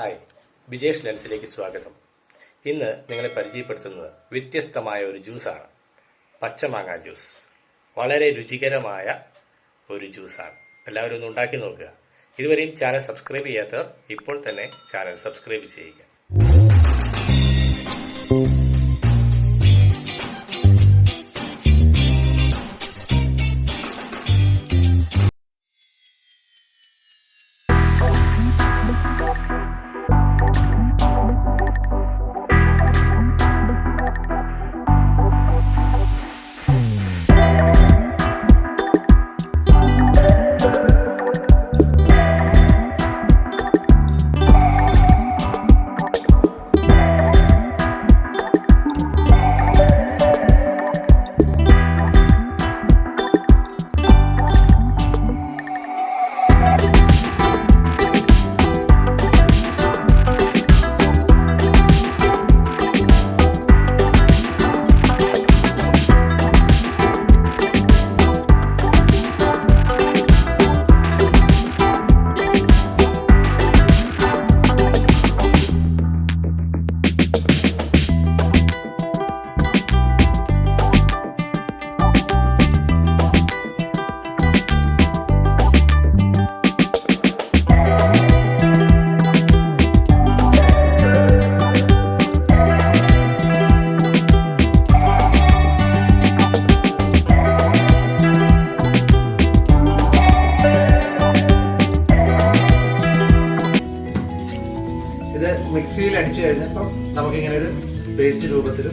Hi, Bijesh ലെൻസിലേക്ക് സ്വാഗതം. ഇന്ന് നിങ്ങളെ പരിചയപ്പെടുത്തുന്നത് വ്യത്യസ്തമായ ഒരു ജ്യൂസാണ്. പച്ചമാങ്ങ ജ്യൂസ്. വളരെ രുചികരമായ ഒരു ജ്യൂസാണ്. എല്ലാവരും ഒന്ന് ഉണ്ടാക്കി നോക്കുക. ഇതുവരെയും ചാനൽ സബ്സ്ക്രൈബ് ചെയ്യാത്തവർ ഇപ്പോൾ തന്നെ ചാനൽ സബ്സ്ക്രൈബ് ചെയ്യുക. ഇത് മിക്സിയിൽ അടിച്ചു കഴിഞ്ഞപ്പം നമുക്കിങ്ങനെ ഒരു പേസ്റ്റ് രൂപത്തിൽ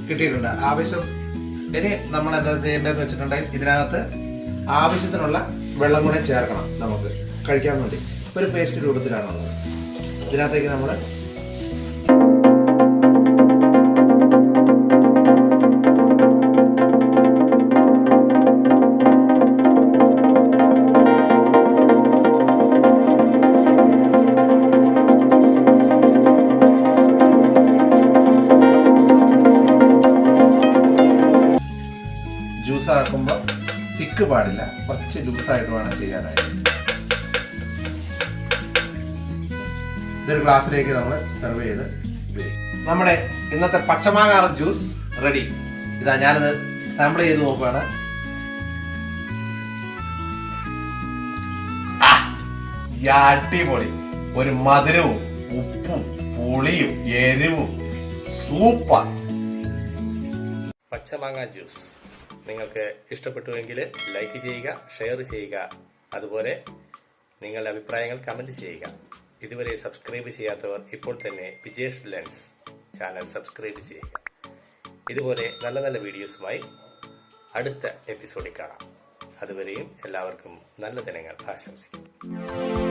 കിട്ടിയിട്ടുണ്ട്. ആവശ്യം ഇനി നമ്മൾ എന്താ ചെയ്യേണ്ടതെന്ന് വെച്ചിട്ടുണ്ടെങ്കിൽ ഇതിനകത്ത് ആവശ്യത്തിനുള്ള വെള്ളം കൂടെ ചേർക്കണം. നമുക്ക് കഴിക്കാൻ വേണ്ടി ഒരു പേസ്റ്റ് രൂപത്തിലാണുള്ളത്. ഇതിനകത്തേക്ക് നമ്മൾ ജ്യൂസ് ആക്കുമ്പോൾ തിക്ക് പാടില്ല, കുറച്ച് ലൂസായിട്ട് വേണം ചെയ്യാനായിട്ട്. ഇതൊരു ഗ്ലാസ്സിലേക്ക് നമ്മൾ സെർവ് ചെയ്ത് ഉപയോഗിക്കും. നമ്മുടെ ഇന്നത്തെ പച്ചമാങ്ങ ജ്യൂസ് റെഡി. ഇതാ ഞാനിത് സാമ്പിൾ ചെയ്ത് നോക്കുകയാണ്. അടിപൊളി. ഒരു മധുരവും ഉപ്പും പുളിയും എരിവും സൂപ്പർ. പച്ചമാങ്ങ ജ്യൂസ് നിങ്ങൾക്ക് ഇഷ്ടപ്പെട്ടുവെങ്കിൽ ലൈക്ക് ചെയ്യുക, ഷെയർ ചെയ്യുക. അതുപോലെ നിങ്ങളുടെ അഭിപ്രായങ്ങൾ കമൻറ്റ് ചെയ്യുക. ഇതുവരെ സബ്സ്ക്രൈബ് ചെയ്യാത്തവർ ഇപ്പോൾ തന്നെ ബിജേഷ് ലെൻസ് ചാനൽ സബ്സ്ക്രൈബ് ചെയ്യുക. ഇതുപോലെ നല്ല നല്ല വീഡിയോസുമായി അടുത്ത എപ്പിസോഡിൽ കാണാം. അതുവരെയും എല്ലാവർക്കും നല്ല ദിനങ്ങൾ ആശംസിക്കുന്നു.